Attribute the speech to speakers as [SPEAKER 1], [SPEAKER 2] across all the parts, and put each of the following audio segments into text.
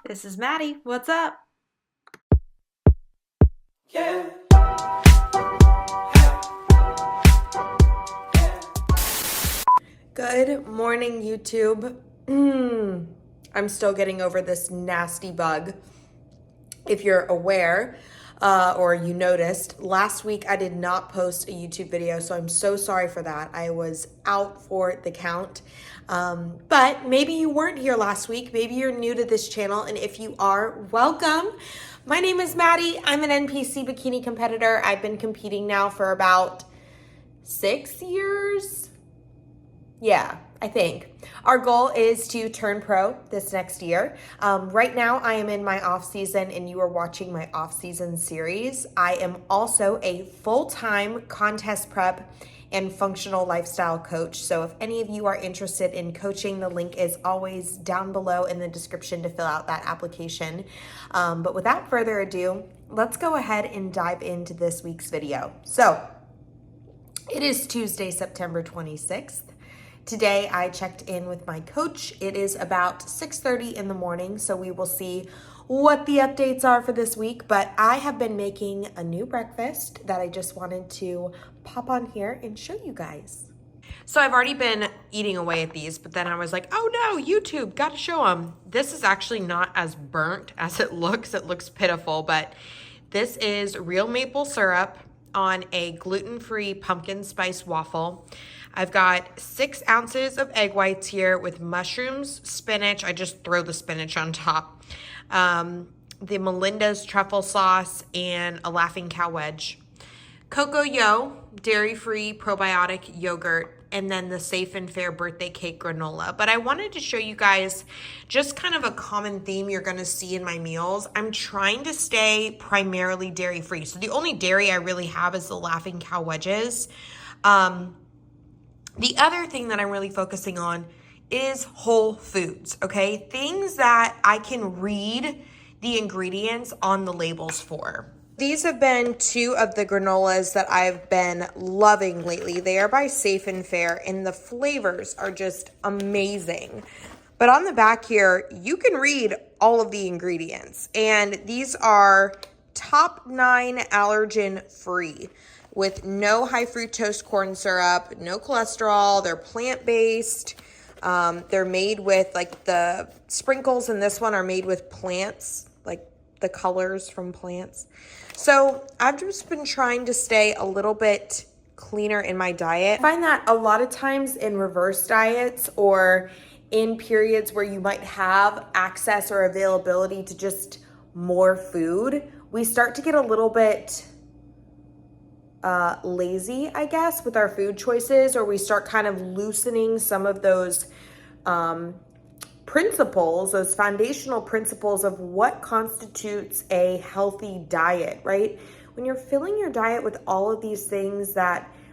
[SPEAKER 1] This is Maddie. What's up?
[SPEAKER 2] Yeah.
[SPEAKER 1] Good morning, YouTube. I'm still getting over this nasty bug. If you're aware or you noticed, last week I did not post a YouTube video, so I'm so sorry for that. I was out for the count. But maybe you weren't here last week. Maybe you're new to this channel, and if you are, welcome. My name is Maddie. I'm an NPC bikini competitor. I've been competing now for about 6 years. Yeah, I think. Our goal is to turn pro this next year. Right now, I am in my off-season, and you are watching my off-season series. I am also a full-time contest prep and functional lifestyle coach. So if any of you are interested in coaching, the link is always down below in the description to fill out that application. But without further ado, let's go ahead and dive into this week's video. So it is Tuesday, September 26th. Today I checked in with my coach. It is about 6:30 in the morning, so we will see what the updates are for this week. But I have been making a new breakfast that I just wanted to pop on here and show you guys. So I've already been eating away at these, but then I was like, oh no, YouTube, gotta show them. This is actually not as burnt as it looks. It looks pitiful, but this is real maple syrup on a gluten-free pumpkin spice waffle. I've got 6 ounces of egg whites here with mushrooms, spinach. I just throw the spinach on top. The Melinda's truffle sauce and a Laughing Cow wedge. Cocoa Yo, dairy-free probiotic yogurt, and then the Safe and Fair birthday cake granola. But I wanted to show you guys just kind of a common theme you're gonna see in my meals. I'm trying to stay primarily dairy-free. So the only dairy I really have is the Laughing Cow wedges. The other thing that I'm really focusing on is whole foods, okay? Things that I can read the ingredients on the labels for. These have been 2 of the granolas that I've been loving lately. They are by Safe and Fair, and the flavors are just amazing. But on the back here, you can read all of the ingredients, and these are top 9 allergen free, with no high fructose corn syrup, no cholesterol. They're plant-based. They're made with, like, the sprinkles in this one are made with plants, like the colors from plants. So I've just been trying to stay a little bit cleaner in my diet. I find that a lot of times in reverse diets or in periods where you might have access or availability to just more food, we start to get a little bit lazy, I guess, with our food choices, or we start kind of loosening some of those principles, those foundational principles of what constitutes a healthy diet, right? When you're filling your diet with all of these things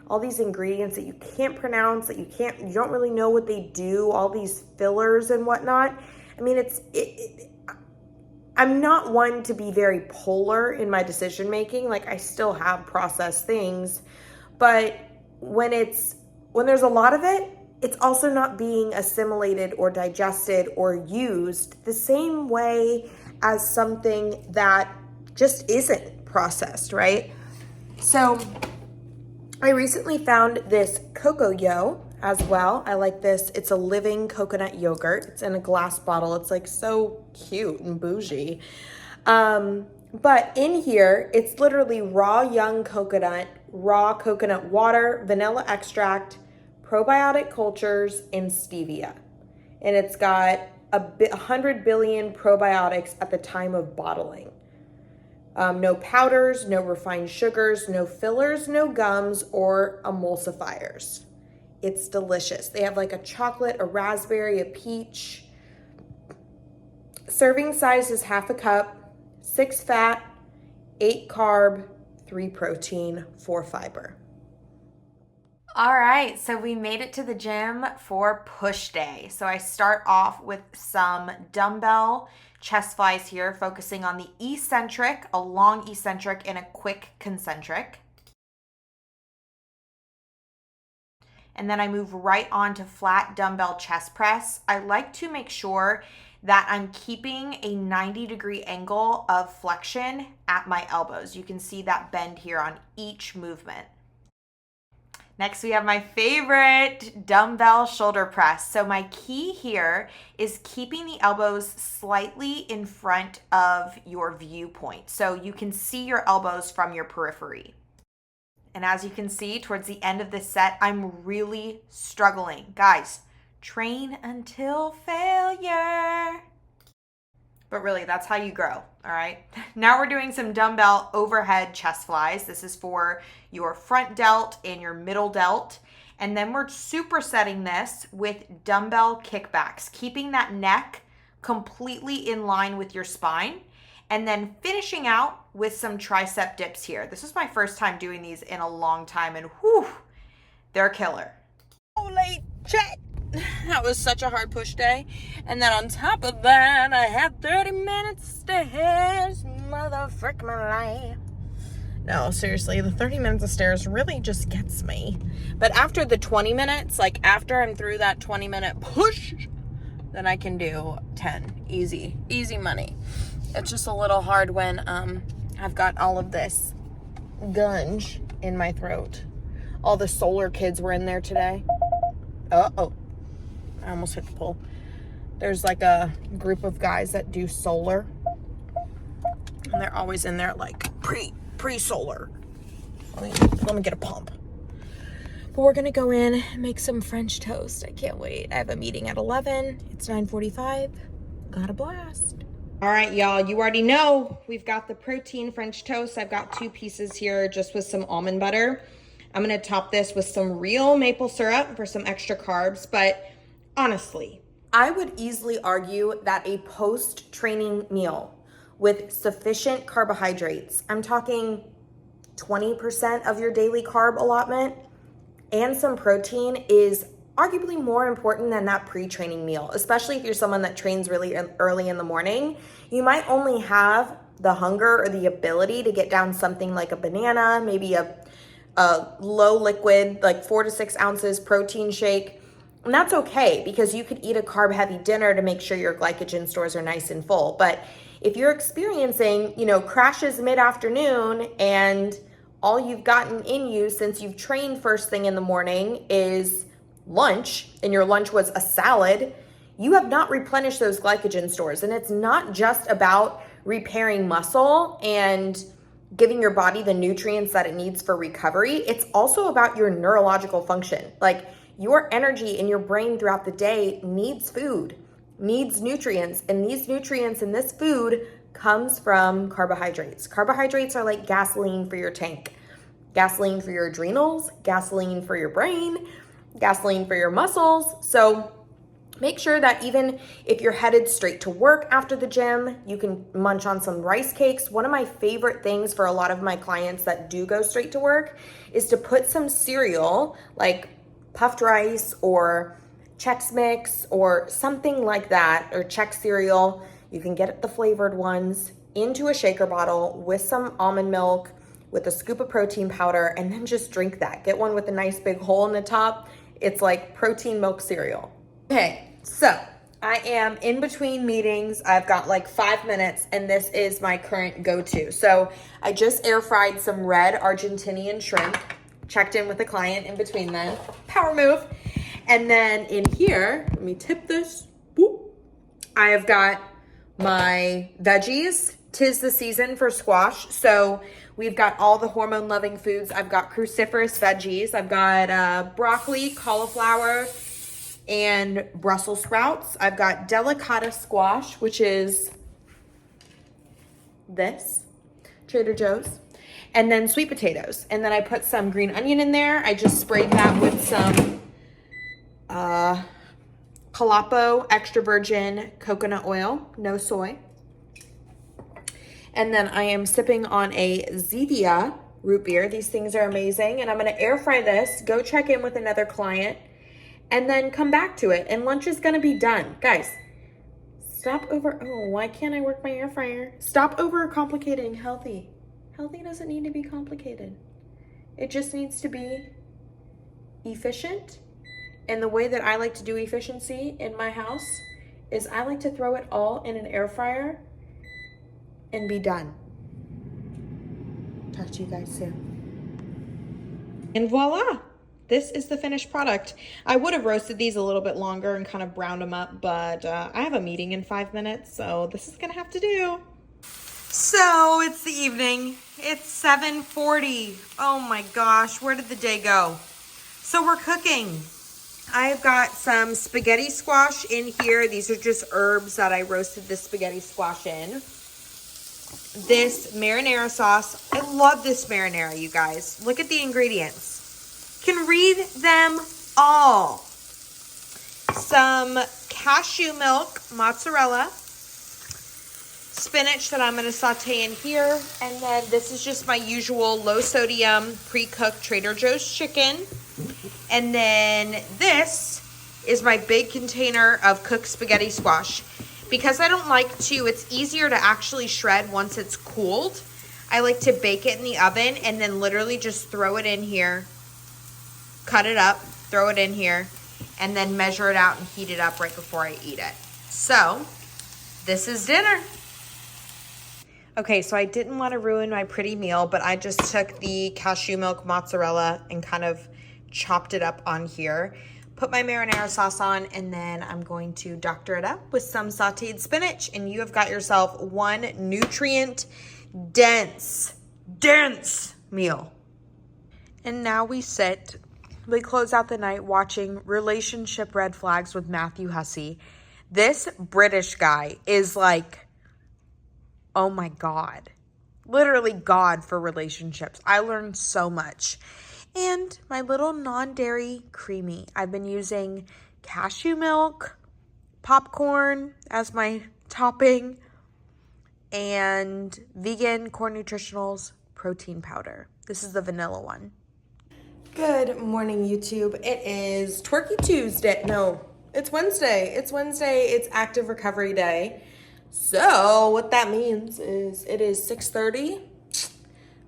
[SPEAKER 1] all these ingredients that you can't pronounce, that you don't really know what they do, all these fillers and whatnot. I mean, I'm not one to be very polar in my decision making. Like, I still have processed things, but when there's a lot of it, it's also not being assimilated or digested or used the same way as something that just isn't processed, right? So I recently found this Cocoa Yo as well. I like this. It's a living coconut yogurt. It's in a glass bottle. It's like so cute and bougie. But in here, it's literally raw young coconut, raw coconut water, vanilla extract, probiotic cultures, and stevia. And it's got 100 billion probiotics at the time of bottling. No powders, no refined sugars, no fillers, no gums, or emulsifiers. It's delicious. They have like a chocolate, a raspberry, a peach. Serving size is 1/2 cup, 6 fat, 8 carb, 3 protein, 4 fiber. All right, so we made it to the gym for push day. So I start off with some dumbbell chest flies here, focusing on the eccentric, a long eccentric, and a quick concentric. And then I move right on to flat dumbbell chest press. I like to make sure that I'm keeping a 90-degree angle of flexion at my elbows. You can see that bend here on each movement. Next, we have my favorite dumbbell shoulder press. So my key here is keeping the elbows slightly in front of your viewpoint, so you can see your elbows from your periphery. And as you can see, towards the end of this set, I'm really struggling. Guys, train until failure. But really, that's how you grow, all right? Now we're doing some dumbbell overhead chest flies. This is for your front delt and your middle delt. And then we're supersetting this with dumbbell kickbacks, keeping that neck completely in line with your spine. And then finishing out with some tricep dips here. This is my first time doing these in a long time, and whew, they're killer. Holy shit! That was such a hard push day. And then on top of that, I had 30 minutes stairs. Motherfuck my life. No, seriously, the 30 minutes of stairs really just gets me. But after the 20 minutes, like after I'm through that 20-minute push, then I can do 10. Easy money. It's just a little hard when I've got all of this gunge in my throat. All the solar kids were in there today. Uh-oh. I almost hit the pole. There's like a group of guys that do solar. And they're always in there like pre-solar. Let me get a pump. But we're going to go in and make some French toast. I can't wait. I have a meeting at 11. It's 9:45. Got a blast. All right, y'all, you already know we've got the protein French toast. I've got 2 pieces here just with some almond butter. I'm going to top this with some real maple syrup for some extra carbs. But honestly, I would easily argue that a post-training meal with sufficient carbohydrates, I'm talking 20% of your daily carb allotment, and some protein is arguably more important than that pre-training meal, especially if you're someone that trains really early in the morning. You might only have the hunger or the ability to get down something like a banana, maybe a low liquid, like 4 to 6 ounces protein shake. And that's okay, because you could eat a carb heavy dinner to make sure your glycogen stores are nice and full. But if you're experiencing, crashes mid-afternoon and all you've gotten in you since you've trained first thing in the morning is lunch, and your lunch was a salad, you have not replenished those glycogen stores. And it's not just about repairing muscle and giving your body the nutrients that it needs for recovery. It's also about your neurological function. Like, your energy in your brain throughout the day needs food, needs nutrients, and these nutrients in this food comes from carbohydrates. Carbohydrates are like gasoline for your tank, gasoline for your adrenals, gasoline for your brain, gasoline for your muscles. So make sure that even if you're headed straight to work after the gym, you can munch on some rice cakes. One of my favorite things for a lot of my clients that do go straight to work is to put some cereal, like puffed rice or Chex Mix or something like that, or Chex cereal. You can get the flavored ones into a shaker bottle with some almond milk, with a scoop of protein powder, and then just drink that. Get one with a nice big hole in the top. It's like protein milk cereal. Okay, so I am in between meetings. I've got like 5 minutes, and this is my current go-to. So I just air fried some red Argentinian shrimp, checked in with the client in between then. Power move. And then in here, let me tip this. Boop. I have got my veggies. 'Tis the season for squash. So we've got all the hormone loving foods. I've got cruciferous veggies. I've got broccoli, cauliflower, and Brussels sprouts. I've got delicata squash, which is this, Trader Joe's. And then sweet potatoes. And then I put some green onion in there. I just sprayed that with some Calapo extra virgin coconut oil, no soy. And then I am sipping on a Zevia root beer. These things are amazing. And I'm going to air fry this, go check in with another client, and then come back to it. And lunch is going to be done. Guys, why can't I work my air fryer? Stop over complicating healthy. Healthy doesn't need to be complicated. It just needs to be efficient. And the way that I like to do efficiency in my house is I like to throw it all in an air fryer and be done. Talk to you guys soon. And voila, this is the finished product. I would have roasted these a little bit longer and kind of browned them up, but I have a meeting in 5 minutes, so this is gonna have to do. So it's the evening. It's 7:40. Oh my gosh, where did the day go? So we're cooking. I've got some spaghetti squash in here. These are just herbs that I roasted the spaghetti squash in. This marinara sauce. I love this marinara, you guys. Look at the ingredients. Can read them all. Some cashew milk, mozzarella, spinach that I'm going to saute in here, and then this is just my usual low sodium pre-cooked Trader Joe's chicken. And then this is my big container of cooked spaghetti squash. Because I don't like to, it's easier to actually shred once it's cooled. I like to bake it in the oven and then literally just throw it in here, cut it up, throw it in here, and then measure it out and heat it up right before I eat it. So, this is dinner. Okay, so I didn't want to ruin my pretty meal, but I just took the cashew milk mozzarella and kind of chopped it up on here. Put my marinara sauce on, and then I'm going to doctor it up with some sauteed spinach, and you have got yourself one nutrient dense meal. And now we close out the night watching Relationship Red Flags with Matthew Hussey. This British guy is like, oh my God, literally God for relationships. I learned so much. And my little non-dairy creamy. I've been using cashew milk, popcorn as my topping, and vegan Core Nutritionals protein powder. This is the vanilla one. Good morning, YouTube. It is Twerky Tuesday. No, it's Wednesday. It's Wednesday. It's active recovery day. So what that means is it is 6:30.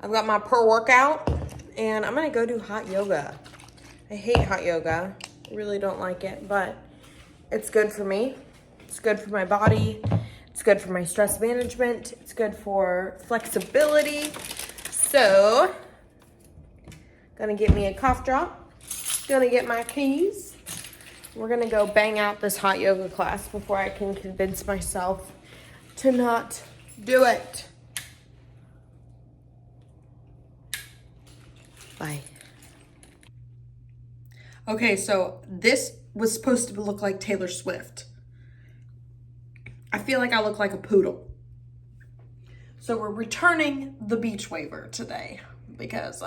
[SPEAKER 1] I've got my pre-workout. And I'm gonna go do hot yoga. I hate hot yoga. I really don't like it, but it's good for me. It's good for my body. It's good for my stress management. It's good for flexibility. So, gonna get me a cough drop. Gonna get my keys. We're gonna go bang out this hot yoga class before I can convince myself to not do it. Bye. Okay, so this was supposed to look like Taylor Swift. I feel like I look like a poodle. So we're returning the beach waiver today because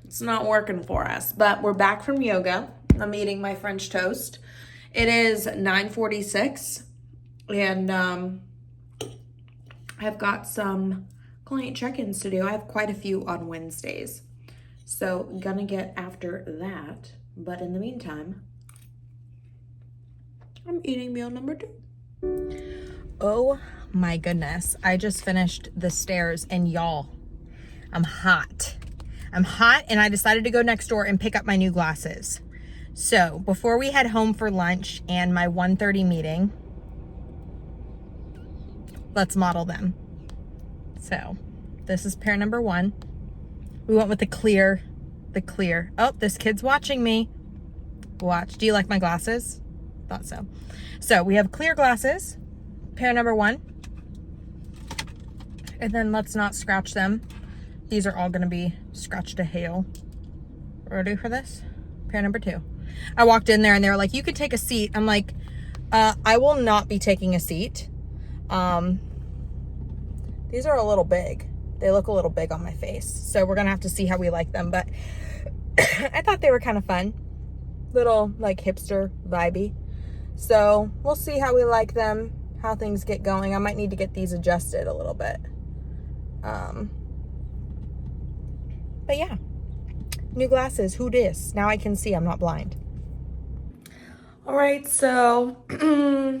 [SPEAKER 1] it's not working for us. But we're back from yoga. I'm eating my French toast. It is 9:46 and I've got some client check-ins to do. I have quite a few on Wednesdays. So gonna get after that, but in the meantime, I'm eating meal number 2. Oh my goodness, I just finished the stairs and y'all, I'm hot. I'm hot and I decided to go next door and pick up my new glasses. So before we head home for lunch and my 1:30 meeting, let's model them. So this is pair number 1. We went with the clear. Oh, this kid's watching me. Watch. Do you like my glasses? Thought so. So we have clear glasses, pair number 1. And then let's not scratch them. These are all going to be scratched to hail. Ready for this? Pair number 2. I walked in there and they were like, you could take a seat. I'm like, I will not be taking a seat. These are a little big. They look a little big on my face. So we're going to have to see how we like them. But I thought they were kind of fun. Little like hipster vibey. So we'll see how we like them, how things get going. I might need to get these adjusted a little bit. But yeah, new glasses, who dis? Now I can see, I'm not blind. All right, so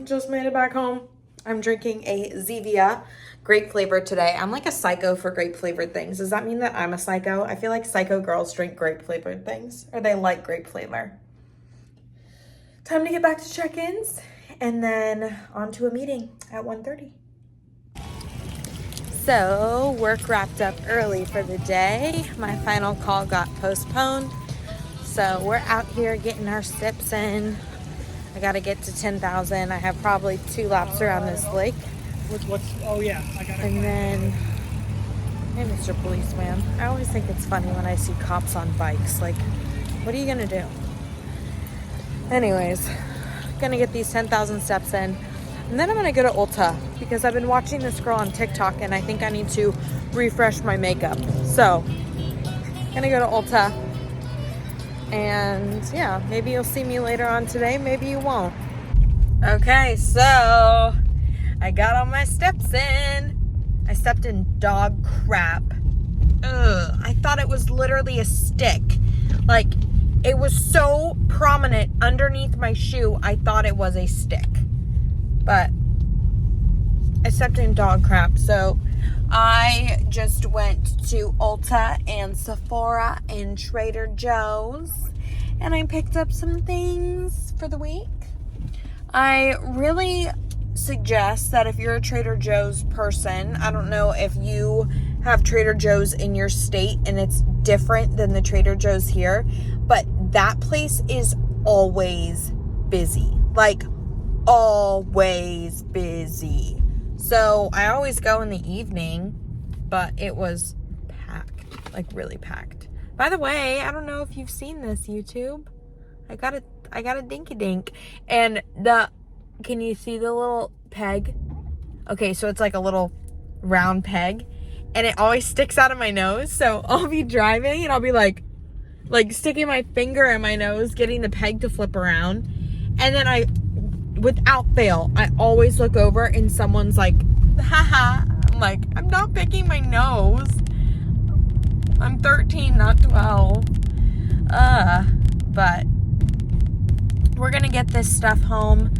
[SPEAKER 1] just made it back home. I'm drinking a Zevia grape flavor today. I'm like a psycho for grape flavored things. Does that mean that I'm a psycho? I feel like psycho girls drink grape flavored things, or they like grape flavor. Time to get back to check-ins and then on to a meeting at 1:30. So work wrapped up early for the day. My final call got postponed. So we're out here getting our steps in. I got to get to 10,000. I have probably 2 laps around this lake.
[SPEAKER 2] Oh yeah, I got it.
[SPEAKER 1] And then, hey, Mr. Policeman. I always think it's funny when I see cops on bikes. Like, what are you going to do? Anyways, going to get these 10,000 steps in. And then I'm going to go to Ulta because I've been watching this girl on TikTok and I think I need to refresh my makeup. So, going to go to Ulta. And yeah, maybe you'll see me later on today. Maybe you won't. Okay, so I got all my steps in. I stepped in dog crap. Ugh, I thought it was literally a stick. Like, it was so prominent underneath my shoe, I thought it was a stick. But I stepped in dog crap. So I just went to Ulta and Sephora and Trader Joe's. And I picked up some things for the week. I really suggest that if you're a Trader Joe's person, I don't know if you have Trader Joe's in your state and it's different than the Trader Joe's here, but that place is always busy. Like, always busy. So I always go in the evening, but it was packed, like really packed. By the way, I don't know if you've seen this, YouTube. I got a dinky dink, and can you see the little peg? Okay, so it's like a little round peg, and it always sticks out of my nose. So I'll be driving and I'll be like sticking my finger in my nose, getting the peg to flip around, and then without fail, I always look over and someone's like, haha. I'm like, I'm not picking my nose. I'm 13, not 12. But we're gonna get this stuff home.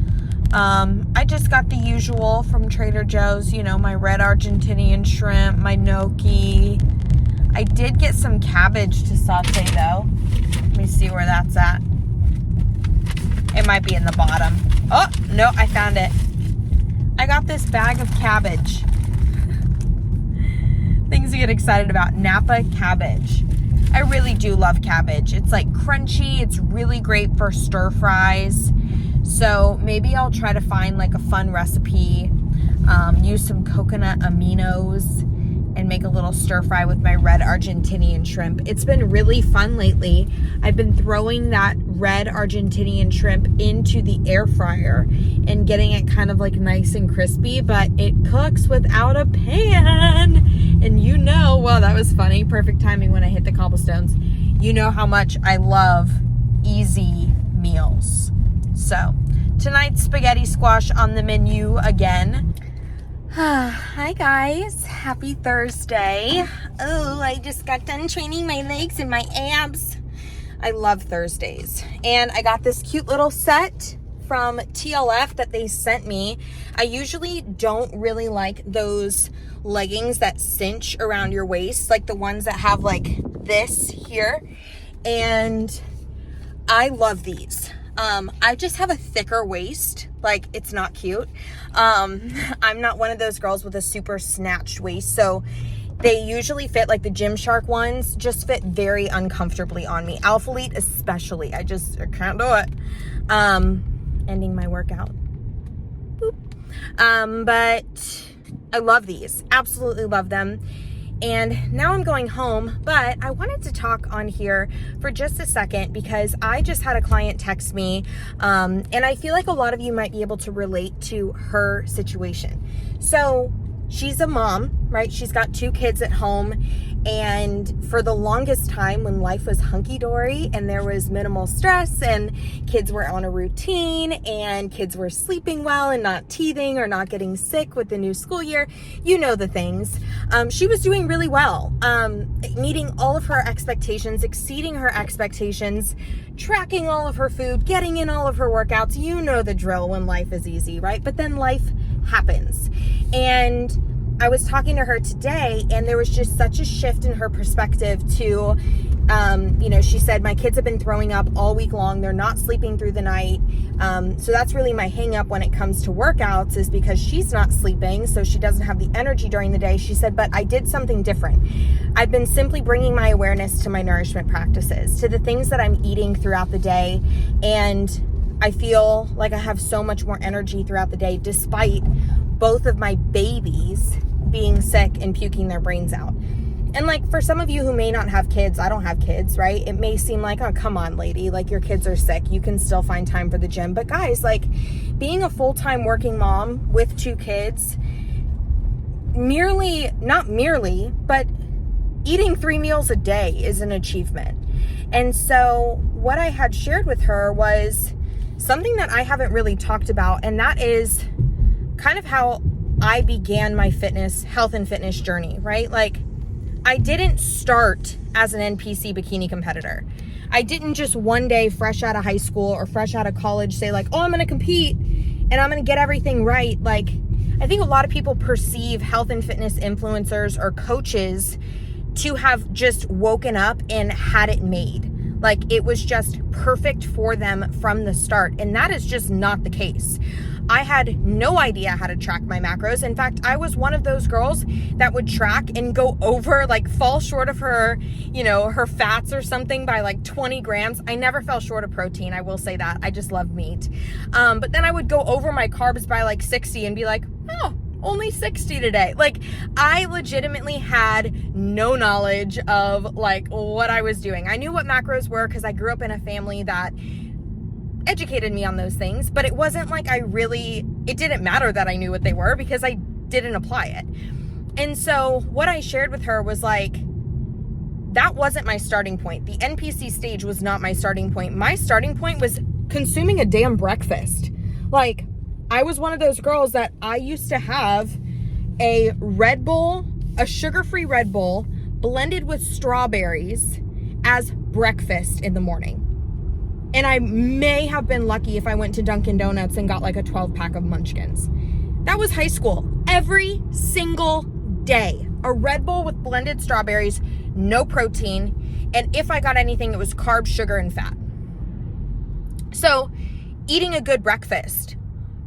[SPEAKER 1] I just got the usual from Trader Joe's, you know, my red Argentinian shrimp, my gnocchi. I did get some cabbage to saute though. Let me see where that's at. It might be in the bottom. Oh, no, I found it. I got this bag of cabbage. Things to get excited about. Napa cabbage. I really do love cabbage. It's like crunchy. It's really great for stir fries. So maybe I'll try to find like a fun recipe. Use some coconut aminos and make a little stir fry with my red Argentinian shrimp. It's been really fun lately. I've been throwing that red Argentinian shrimp into the air fryer and getting it kind of like nice and crispy, but it cooks without a pan. And you know, well, that was funny. Perfect timing when I hit the cobblestones. You know how much I love easy meals. So tonight's spaghetti squash on the menu again. Hi guys, happy Thursday. Oh, I just got done training my legs and my abs. I love Thursdays. And I got this cute little set from TLF that they sent me. I usually don't really like those leggings that cinch around your waist, like the ones that have like this here. And I love these. I just have a thicker waist. Like, it's not cute. I'm not one of those girls with a super snatched waist. So they usually fit, like the Gymshark ones, just fit very uncomfortably on me. Alphalete especially. I can't do it. Ending my workout. Boop. But I love these. Absolutely love them. And now I'm going home, but I wanted to talk on here for just a second because I just had a client text me, and I feel like a lot of you might be able to relate to her situation. So she's a mom, right? She's got 2 kids at home, and for the longest time when life was hunky-dory and there was minimal stress and kids were on a routine and kids were sleeping well and not teething or not getting sick with the new school year, you know the things. She was doing really well, meeting all of her expectations, exceeding her expectations, tracking all of her food, getting in all of her workouts. You know the drill when life is easy, right? But then life happens. And I was talking to her today, and there was just such a shift in her perspective to She said, my kids have been throwing up all week long. They're not sleeping through the night. So that's really my hang up when it comes to workouts, is because she's not sleeping, so she doesn't have the energy during the day. She said, but I did something different. I've been simply bringing my awareness to my nourishment practices, to the things that I'm eating throughout the day. And I feel like I have so much more energy throughout the day, despite both of my babies being sick and puking their brains out. And like, for some of you who may not have kids, I don't have kids, right? It may seem like, oh, come on, lady, like your kids are sick. You can still find time for the gym. But guys, like, being a full-time working mom with 2 kids, not merely, but eating 3 meals a day is an achievement. And so what I had shared with her was something that I haven't really talked about, and that is kind of how I began my health and fitness journey, right? Like, I didn't start as an NPC bikini competitor. I didn't just one day, fresh out of high school or fresh out of college, say like, oh, I'm going to compete and I'm going to get everything right. Like, I think a lot of people perceive health and fitness influencers or coaches to have just woken up and had it made. Like, it was just perfect for them from the start. And that is just not the case. I had no idea how to track my macros. In fact, I was one of those girls that would track and go over, like, fall short of her, her fats or something by like 20 grams. I never fell short of protein. I will say that. I just love meat. But then I would go over my carbs by like 60 and be like, oh, only 60 today. Like, I legitimately had no knowledge of like what I was doing. I knew what macros were because I grew up in a family that educated me on those things, but it wasn't like it didn't matter that I knew what they were because I didn't apply it. And so what I shared with her was like, that wasn't my starting point. The NPC stage was not my starting point. My starting point was consuming a damn breakfast. Like, I was one of those girls that I used to have a Red Bull, a sugar-free Red Bull blended with strawberries as breakfast in the morning. And I may have been lucky if I went to Dunkin' Donuts and got like a 12-pack of Munchkins. That was high school. Every single day. A Red Bull with blended strawberries, no protein. And if I got anything, it was carbs, sugar, and fat. So eating a good breakfast.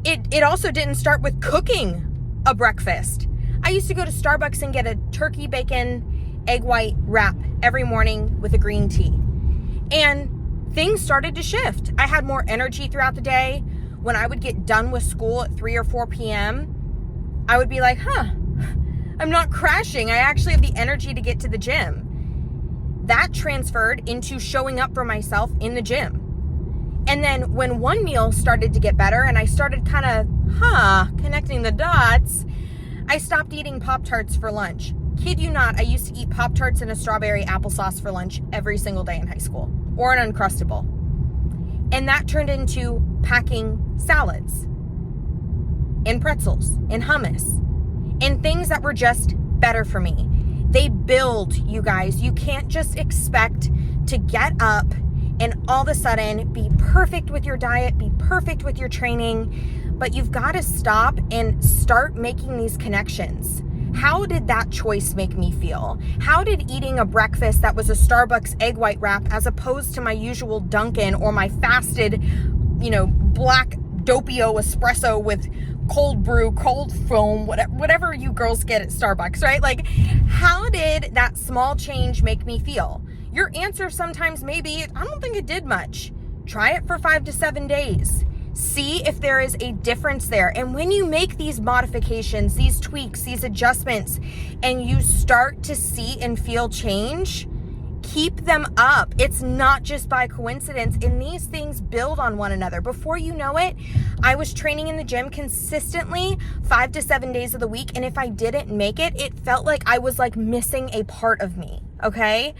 [SPEAKER 1] It also didn't start with cooking a breakfast. I used to go to Starbucks and get a turkey, bacon, egg white wrap every morning with a green tea. And things started to shift. I had more energy throughout the day. When I would get done with school at 3 or 4 p.m., I would be like, I'm not crashing. I actually have the energy to get to the gym. That transferred into showing up for myself in the gym. And then when one meal started to get better and I started kind of, connecting the dots, I stopped eating Pop-Tarts for lunch. Kid you not, I used to eat Pop-Tarts and a strawberry applesauce for lunch every single day in high school. Or an Uncrustable. And that turned into packing salads and pretzels and hummus and things that were just better for me. They build, you guys. You can't just expect to get up and all of a sudden be perfect with your diet, be perfect with your training, but you've got to stop and start making these connections. How did that choice make me feel? How did eating a breakfast that was a Starbucks egg white wrap as opposed to my usual Dunkin' or my fasted, black doppio espresso with cold brew, cold foam, whatever you girls get at Starbucks, right? Like, how did that small change make me feel? Your answer sometimes may be, I don't think it did much. Try it for 5 to 7 days. See if there is a difference there. And when you make these modifications, these tweaks, these adjustments, and you start to see and feel change, keep them up. It's not just by coincidence, and these things build on one another. Before you know it, I was training in the gym consistently 5 to 7 days of the week, and if I didn't make it, it felt like I was like missing a part of me, okay?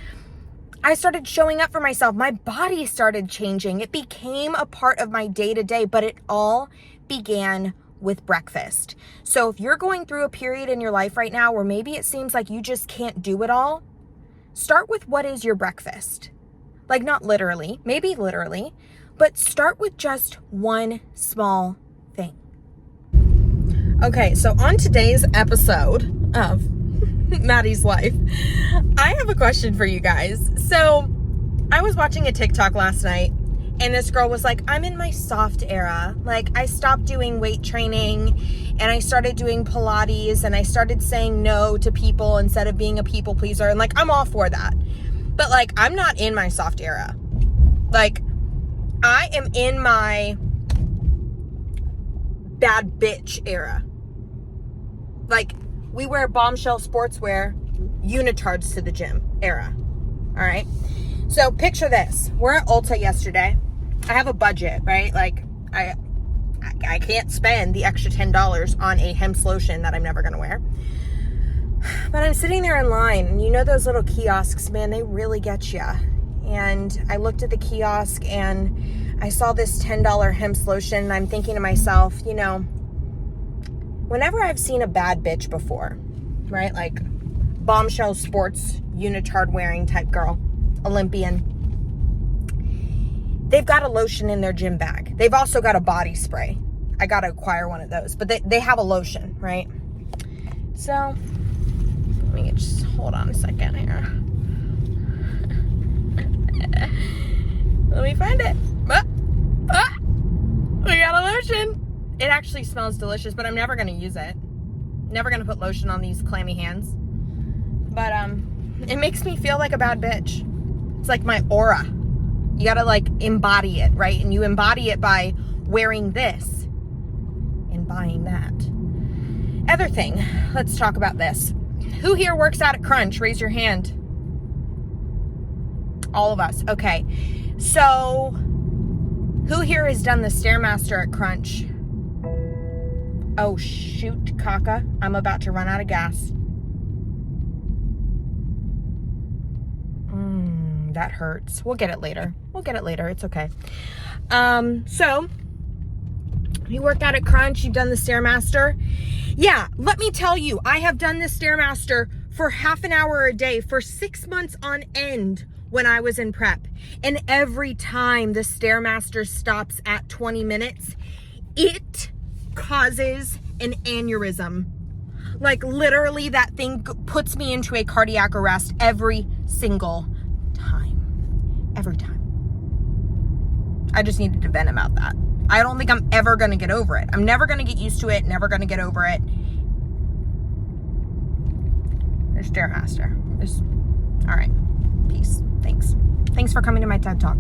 [SPEAKER 1] I started showing up for myself. My body started changing. It became a part of my day-to-day, but it all began with breakfast. So if you're going through a period in your life right now where maybe it seems like you just can't do it all, start with what is your breakfast. Like, not literally, maybe literally, but start with just one small thing. Okay, so on today's episode of Maddie's life. I have a question for you guys. So I was watching a TikTok last night and this girl was like, I'm in my soft era. Like, I stopped doing weight training and I started doing Pilates and I started saying no to people instead of being a people pleaser. And like, I'm all for that. But like, I'm not in my soft era. Like, I am in my bad bitch era. Like, we wear bombshell sportswear, unitards to the gym era. All right. So picture this. We're at Ulta yesterday. I have a budget, right? Like, I can't spend the extra $10 on a hemp lotion that I'm never going to wear. But I'm sitting there in line, and you know those little kiosks, man, they really get you. And I looked at the kiosk, and I saw this $10 hemp lotion, and I'm thinking to myself, you know, whenever I've seen a bad bitch before, right? Like, bombshell sports, unitard wearing type girl, Olympian, they've got a lotion in their gym bag. They've also got a body spray. I got to acquire one of those, but they have a lotion, right? So let me just hold on a second here. Let me find it. We got a lotion. It actually smells delicious, but I'm never going to use it. Never going to put lotion on these clammy hands. But it makes me feel like a bad bitch. It's like my aura. You got to like embody it, right? And you embody it by wearing this and buying that. Other thing, let's talk about this. Who here works out at Crunch? Raise your hand. All of us. Okay. So who here has done the Stairmaster at Crunch? Oh, shoot, Kaka. I'm about to run out of gas. That hurts. We'll get it later. It's okay. So you worked out at Crunch. You've done the Stairmaster. Yeah, let me tell you, I have done the Stairmaster for half an hour a day for 6 months on end when I was in prep. And every time the Stairmaster stops at 20 minutes, it causes an aneurysm. Like, literally, that thing puts me into a cardiac arrest every single time. Every time. I just needed to vent about that. I don't think I'm ever going to get over it. I'm never going to get used to it. Never going to get over it. There's Stairmaster. All right. Peace. Thanks. Thanks for coming to my TED Talk.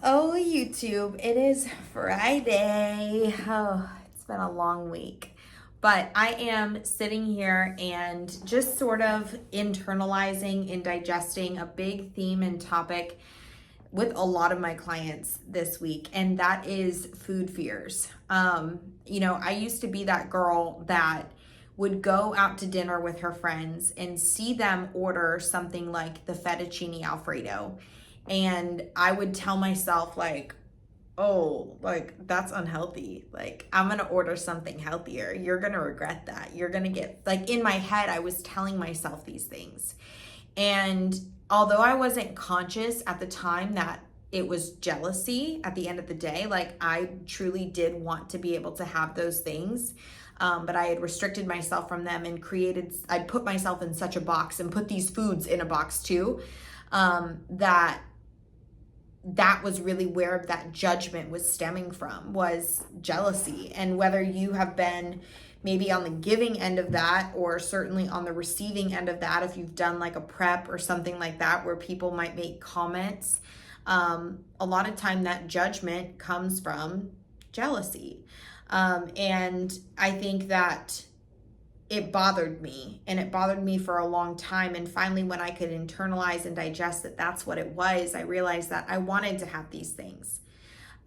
[SPEAKER 1] Oh, YouTube. It is Friday. Oh, it's been a long week. But I am sitting here and just sort of internalizing and digesting a big theme and topic with a lot of my clients this week, and that is food fears. You know, I used to be that girl that would go out to dinner with her friends and see them order something like the fettuccine Alfredo. And I would tell myself like, oh, like that's unhealthy. Like I'm going to order something healthier. You're going to regret that. You're going to get, like, in my head, I was telling myself these things. And although I wasn't conscious at the time that it was jealousy at the end of the day, like I truly did want to be able to have those things. But I had restricted myself from them and I'd put myself in such a box and put these foods in a box too, that was really where that judgment was stemming from, was jealousy. And whether you have been maybe on the giving end of that, or certainly on the receiving end of that, if you've done like a prep or something like that, where people might make comments, a lot of time that judgment comes from jealousy. And I think that it bothered me, and it bothered me for a long time. And finally, when I could internalize and digest that that's what it was, I realized that I wanted to have these things.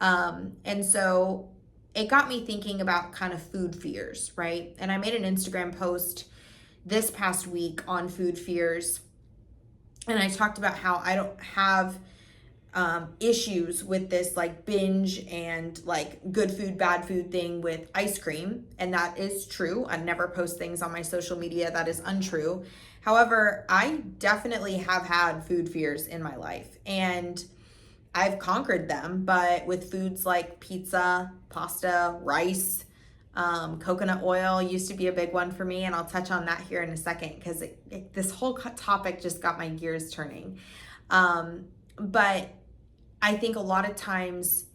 [SPEAKER 1] And so it got me thinking about kind of food fears, right? And I made an Instagram post this past week on food fears. And I talked about how I don't have issues with this like binge and like good food, bad food thing with ice cream. And that is true. I never post things on my social media that is untrue. However, I definitely have had food fears in my life, and I've conquered them, but with foods like pizza, pasta, rice, Coconut oil used to be a big one for me, and I'll touch on that here in a second because this whole topic just got my gears turning. But I think a lot of times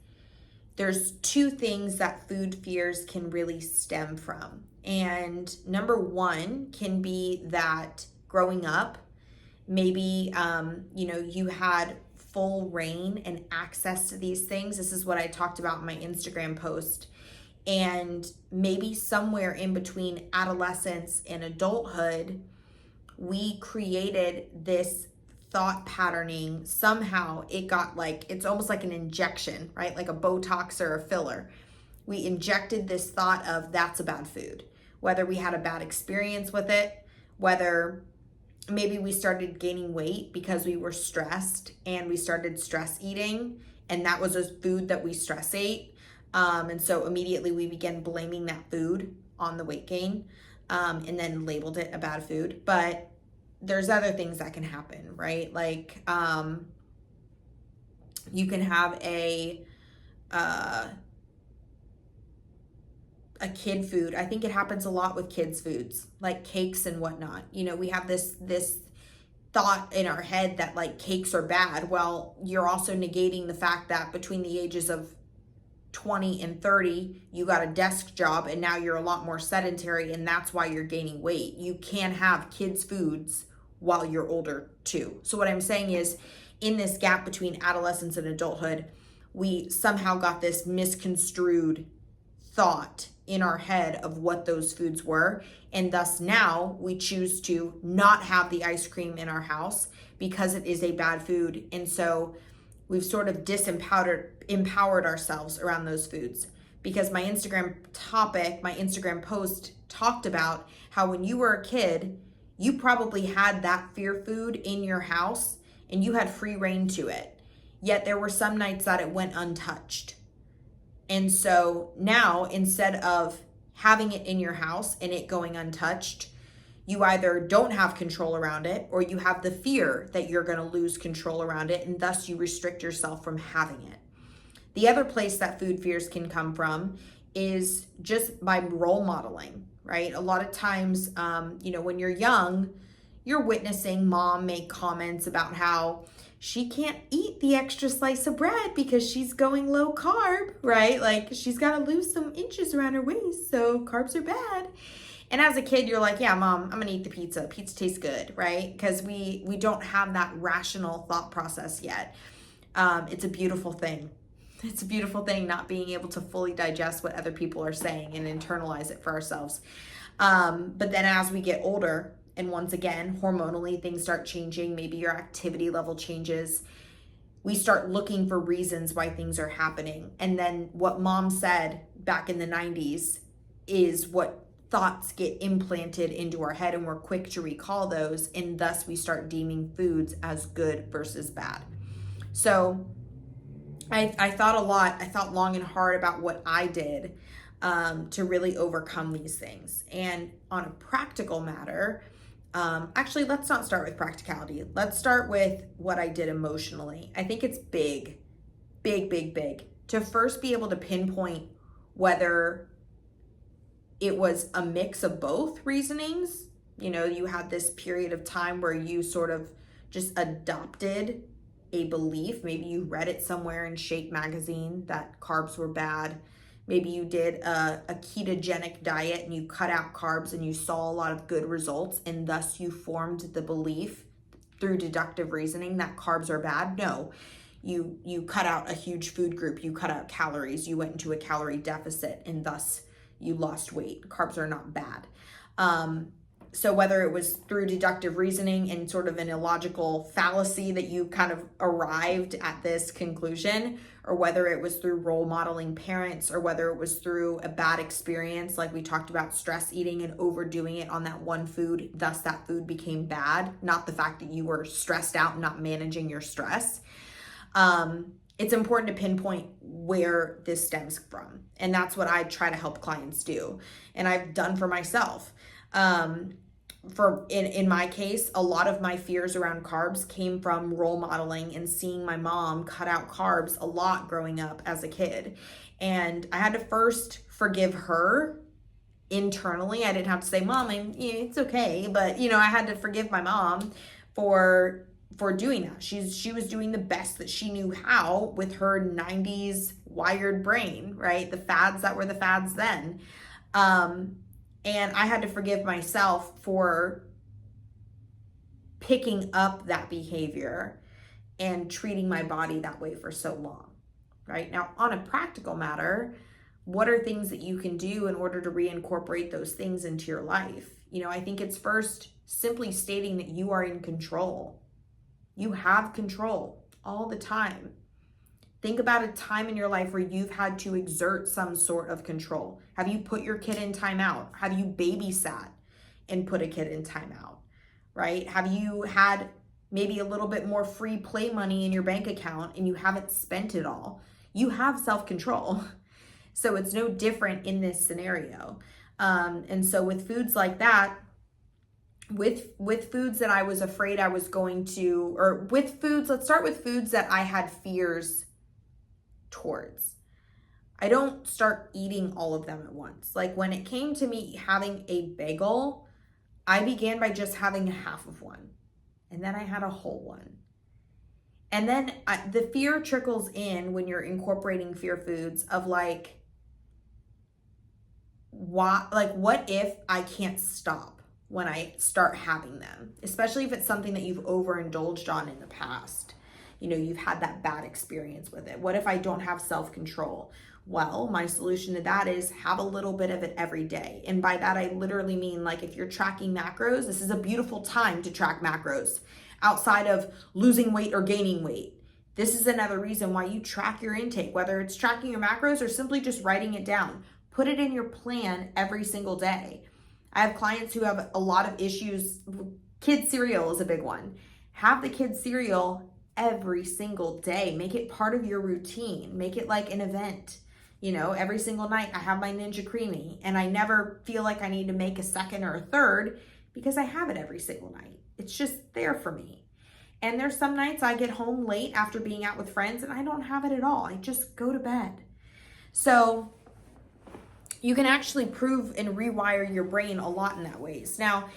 [SPEAKER 1] there's two things that food fears can really stem from. And number one can be that growing up, maybe, you had full reign and access to these things. This is what I talked about in my Instagram post. And maybe somewhere in between adolescence and adulthood, we created this thought patterning. Somehow it got it's almost like an injection, right? Like a Botox or a filler. We injected this thought of that's a bad food, whether we had a bad experience with it, whether maybe we started gaining weight because we were stressed and we started stress eating, and that was a food that we stress ate. And so immediately we began blaming that food on the weight gain, and then labeled it a bad food. But there's other things that can happen, right? You can have a kid food. I think it happens a lot with kids' foods, like cakes and whatnot. We have this thought in our head that cakes are bad. Well, you're also negating the fact that between the ages of 20 and 30, you got a desk job and now you're a lot more sedentary, and that's why you're gaining weight. You can have kids' foods while you're older too. So what I'm saying is, in this gap between adolescence and adulthood, we somehow got this misconstrued thought in our head of what those foods were, and thus now we choose to not have the ice cream in our house because it is a bad food. And so we've sort of empowered ourselves around those foods, because my Instagram post talked about how when you were a kid, you probably had that fear food in your house and you had free reign to it, yet there were some nights that it went untouched. And so now, instead of having it in your house and it going untouched, you either don't have control around it, or you have the fear that you're going to lose control around it, and thus you restrict yourself from having it. The other place that food fears can come from is just by role modeling, right? A lot of times, when you're young, you're witnessing mom make comments about how she can't eat the extra slice of bread because she's going low carb, right? She's got to lose some inches around her waist, so carbs are bad. And as a kid, you're like, yeah, mom, I'm gonna eat the pizza. Pizza tastes good, right? Because we don't have that rational thought process yet. It's a beautiful thing. It's a beautiful thing not being able to fully digest what other people are saying and internalize it for ourselves. But then as we get older, and once again, hormonally, things start changing. Maybe your activity level changes. We start looking for reasons why things are happening. And then what mom said back in the 90s is what thoughts get implanted into our head, and we're quick to recall those. And thus we start deeming foods as good versus bad. So I thought a lot. I thought long and hard about what I did to really overcome these things. And on a practical matter, actually, let's not start with practicality. Let's start with what I did emotionally. I think it's big to first be able to pinpoint whether it was a mix of both reasonings. You had this period of time where you sort of just adopted a belief. Maybe you read it somewhere in Shape magazine that carbs were bad. Maybe you did a ketogenic diet and you cut out carbs and you saw a lot of good results, and thus you formed the belief through deductive reasoning that carbs are bad. No, you cut out a huge food group, you cut out calories, you went into a calorie deficit, and thus you lost weight. Carbs are not bad. So whether it was through deductive reasoning and sort of an illogical fallacy that you kind of arrived at this conclusion, or whether it was through role modeling parents, or whether it was through a bad experience, like we talked about stress eating and overdoing it on that one food, thus that food became bad, not the fact that you were stressed out and not managing your stress. It's important to pinpoint where this stems from. And that's what I try to help clients do. And I've done for myself. In my case, a lot of my fears around carbs came from role modeling and seeing my mom cut out carbs a lot growing up as a kid. And I had to first forgive her internally. I didn't have to say, Mom, it's okay. But, you know, I had to forgive my mom for doing that. She was doing the best that she knew how with her 90s wired brain, right? The fads that were the fads then. And I had to forgive myself for picking up that behavior and treating my body that way for so long, right? Now, on a practical matter, what are things that you can do in order to reincorporate those things into your life? You know, I think it's first simply stating that you are in control. You have control all the time. Think about a time in your life where you've had to exert some sort of control. Have you put your kid in timeout? Have you babysat and put a kid in timeout, right? Have you had maybe a little bit more free play money in your bank account and you haven't spent it all? You have self-control. So it's no different in this scenario. And so with foods like that, with foods that I was afraid I was going to, or with foods, let's start with foods that I had fears towards. I don't start eating all of them at once. Like when it came to me having a bagel, I began by just having half of one. And then I had a whole one. And then the fear trickles in when you're incorporating fear foods of like, what if I can't stop when I start having them, especially if it's something that you've overindulged on in the past. You know, you've had that bad experience with it. What if I don't have self-control? Well, my solution to that is have a little bit of it every day. And by that, I literally mean like if you're tracking macros, this is a beautiful time to track macros outside of losing weight or gaining weight. This is another reason why you track your intake, whether it's tracking your macros or simply just writing it down. Put it in your plan every single day. I have clients who have a lot of issues. Kid cereal is a big one. Have the kid cereal every single day. Make it part of your routine. Make it like an event. You know, every single night I have my Ninja Creamy and I never feel like I need to make a second or a third because I have it every single night. It's just there for me. And there's some nights I get home late after being out with friends and I don't have it at all. I just go to bed. So you can actually prove and rewire your brain a lot in that ways. Now,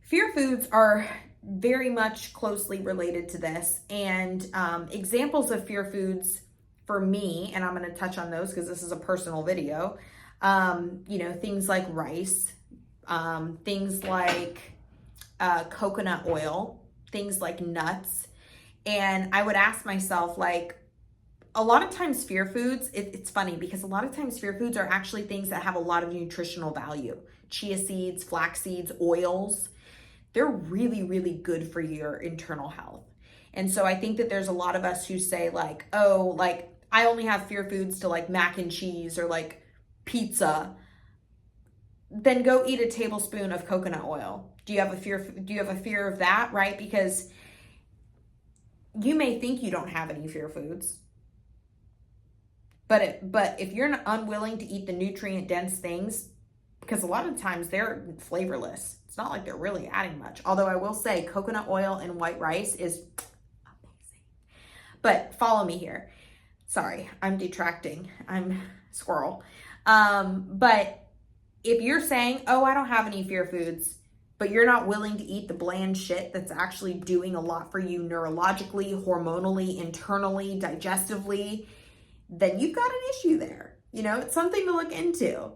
[SPEAKER 1] fear foods are very much closely related to this. And examples of fear foods for me, and I'm going to touch on those because this is a personal video, you know, things like rice, things like coconut oil, things like nuts. And I would ask myself, like, a lot of times fear foods, it's funny because a lot of times fear foods are actually things that have a lot of nutritional value. Chia seeds, flax seeds, oils, they're really, really good for your internal health. And so I think that there's a lot of us who say like, oh, like I only have fear foods to like mac and cheese or like pizza. Then go eat a tablespoon of coconut oil. Do you have a fear of that, right? Because you may think you don't have any fear foods. But if you're unwilling to eat the nutrient-dense things, because a lot of times they're flavorless. It's not like they're really adding much. Although I will say coconut oil and white rice is amazing. But follow me here. Sorry, I'm detracting. I'm squirrel. But if you're saying, oh, I don't have any fear foods, but you're not willing to eat the bland shit that's actually doing a lot for you neurologically, hormonally, internally, digestively, then you've got an issue there. You know, it's something to look into.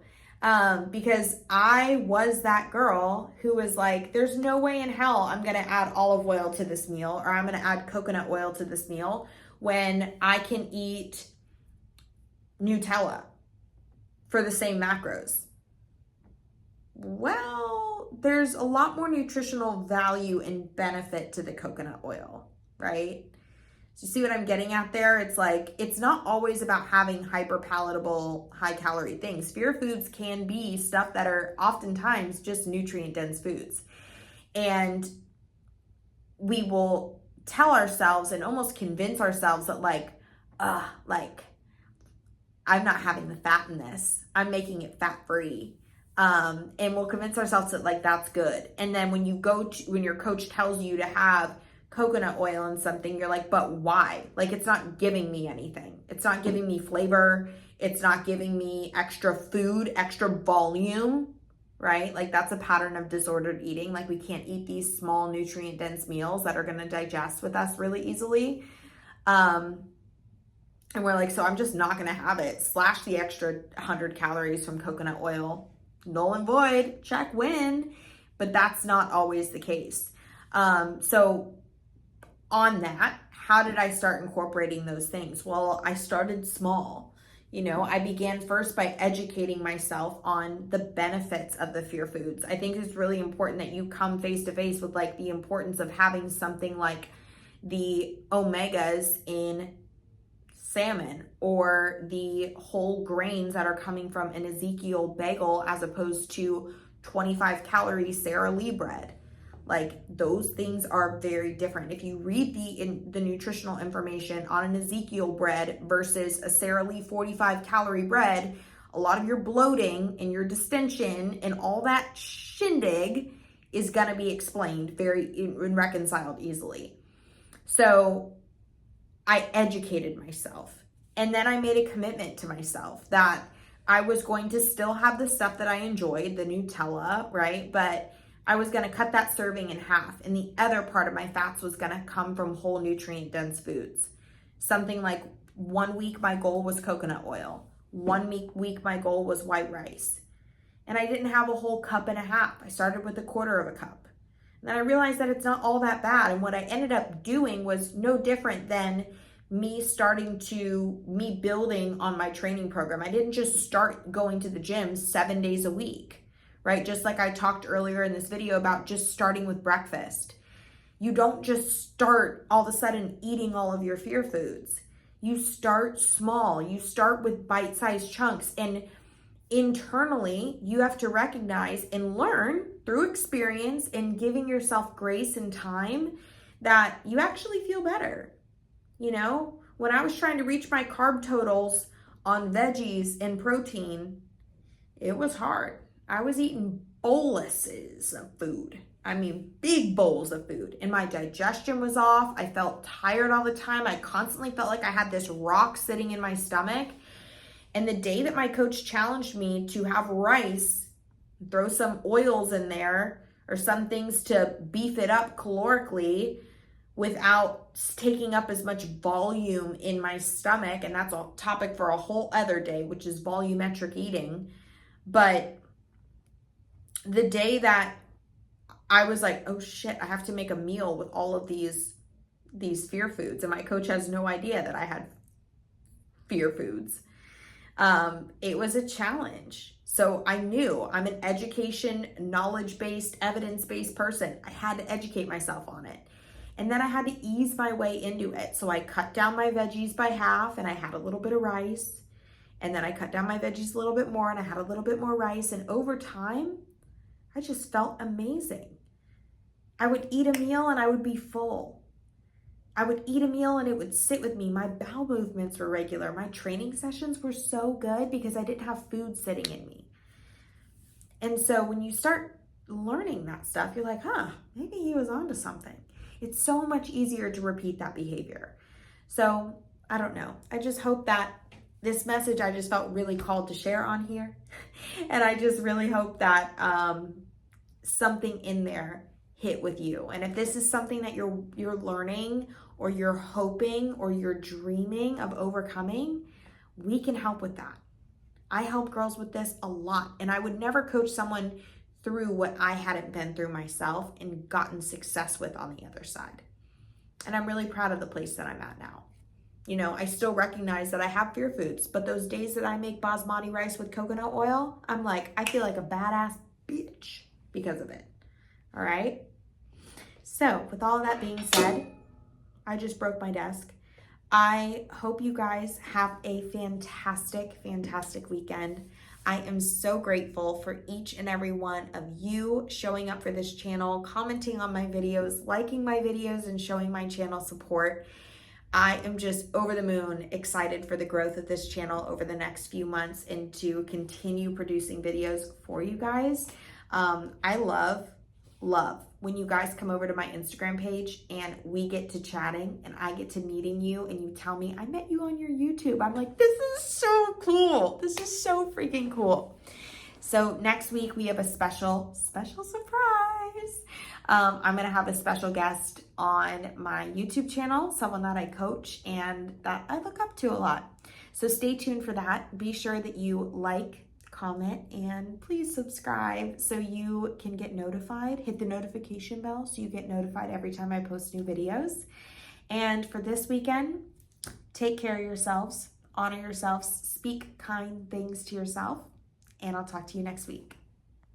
[SPEAKER 1] Because I was that girl who was like, there's no way in hell I'm going to add olive oil to this meal or I'm going to add coconut oil to this meal when I can eat Nutella for the same macros. Well, there's a lot more nutritional value and benefit to the coconut oil, right? So you see what I'm getting at there? It's like, it's not always about having hyper palatable, high calorie things. Fear foods can be stuff that are oftentimes just nutrient dense foods. And we will tell ourselves and almost convince ourselves that like, I'm not having the fat in this. I'm making it fat free. And we'll convince ourselves that like, that's good. And then when your coach tells you to have coconut oil and something, you're like, but why? Like, it's not giving me anything. It's not giving me flavor. It's not giving me extra food, extra volume. right? Like that's a pattern of disordered eating. Like we can't eat these small nutrient dense meals that are going to digest with us really easily. And we're like, so I'm just not going to have it. Slash the extra 100 calories from coconut oil. Null and void, check win. But that's not always the case. So on that, how did I start incorporating those things? Well, I started small. You know, I began first by educating myself on the benefits of the fear foods. I think it's really important that you come face to face with like the importance of having something like the omegas in salmon or the whole grains that are coming from an Ezekiel bagel as opposed to 25 calorie Sara Lee bread. Like those things are very different. If you read the nutritional information on an Ezekiel bread versus a Sara Lee 45 calorie bread, a lot of your bloating and your distension and all that shindig is going to be explained and reconciled easily. So I educated myself, and then I made a commitment to myself that I was going to still have the stuff that I enjoyed, the Nutella, right? But I was going to cut that serving in half, and the other part of my fats was going to come from whole nutrient dense foods. Something like 1 week my goal was coconut oil. 1 week my goal was white rice. And I didn't have a whole cup and a half. I started with 1/4 of a cup. And then I realized that it's not all that bad. And what I ended up doing was no different than me building on my training program. I didn't just start going to the gym 7 days a week, right? Just like I talked earlier in this video about just starting with breakfast. You don't just start all of a sudden eating all of your fear foods. You start small. You start with bite-sized chunks. And internally, you have to recognize and learn through experience and giving yourself grace and time that you actually feel better. You know, when I was trying to reach my carb totals on veggies and protein, it was hard. I was eating boluses of food. I mean, big bowls of food, and my digestion was off. I felt tired all the time. I constantly felt like I had this rock sitting in my stomach. And the day that my coach challenged me to have rice, throw some oils in there or some things to beef it up calorically without taking up as much volume in my stomach, and that's a topic for a whole other day, which is volumetric eating. But the day that I was like, oh shit, I have to make a meal with all of these fear foods, and my coach has no idea that I had fear foods. It was a challenge. So I knew I'm an education, knowledge-based, evidence-based person. I had to educate myself on it. And then I had to ease my way into it. So I cut down my veggies by half, and I had a little bit of rice. And then I cut down my veggies a little bit more, and I had a little bit more rice. And over time, I just felt amazing. I would eat a meal and I would be full. I would eat a meal and it would sit with me. My bowel movements were regular. My training sessions were so good because I didn't have food sitting in me. And so when you start learning that stuff, you're like, maybe he was onto something. It's so much easier to repeat that behavior. So I don't know. I just hope that this message I just felt really called to share on here. And I just really hope that something in there hit with you. And if this is something that you're learning or you're hoping or you're dreaming of overcoming, we can help with that. I help girls with this a lot, and I would never coach someone through what I hadn't been through myself and gotten success with on the other side. And I'm really proud of the place that I'm at now. You know, I still recognize that I have fear foods, but those days that I make basmati rice with coconut oil, I'm like, I feel like a badass bitch because of it. All right. So with all of that being said, I just broke my desk. I hope you guys have a fantastic, fantastic weekend. I am so grateful for each and every one of you showing up for this channel, commenting on my videos, liking my videos, and showing my channel support. I am just over the moon excited for the growth of this channel over the next few months and to continue producing videos for you guys. I love when you guys come over to my Instagram page and we get to chatting and I get to meeting you and you tell me, I met you on your YouTube. I'm like, this is so cool. This is so freaking cool. So next week we have a special surprise. I'm going to have a special guest on my YouTube channel, someone that I coach and that I look up to a lot. So stay tuned for that. Be sure that you like, comment, and please subscribe so you can get notified. Hit the notification bell so you get notified every time I post new videos. And for this weekend, take care of yourselves, honor yourselves, speak kind things to yourself, and I'll talk to you next week.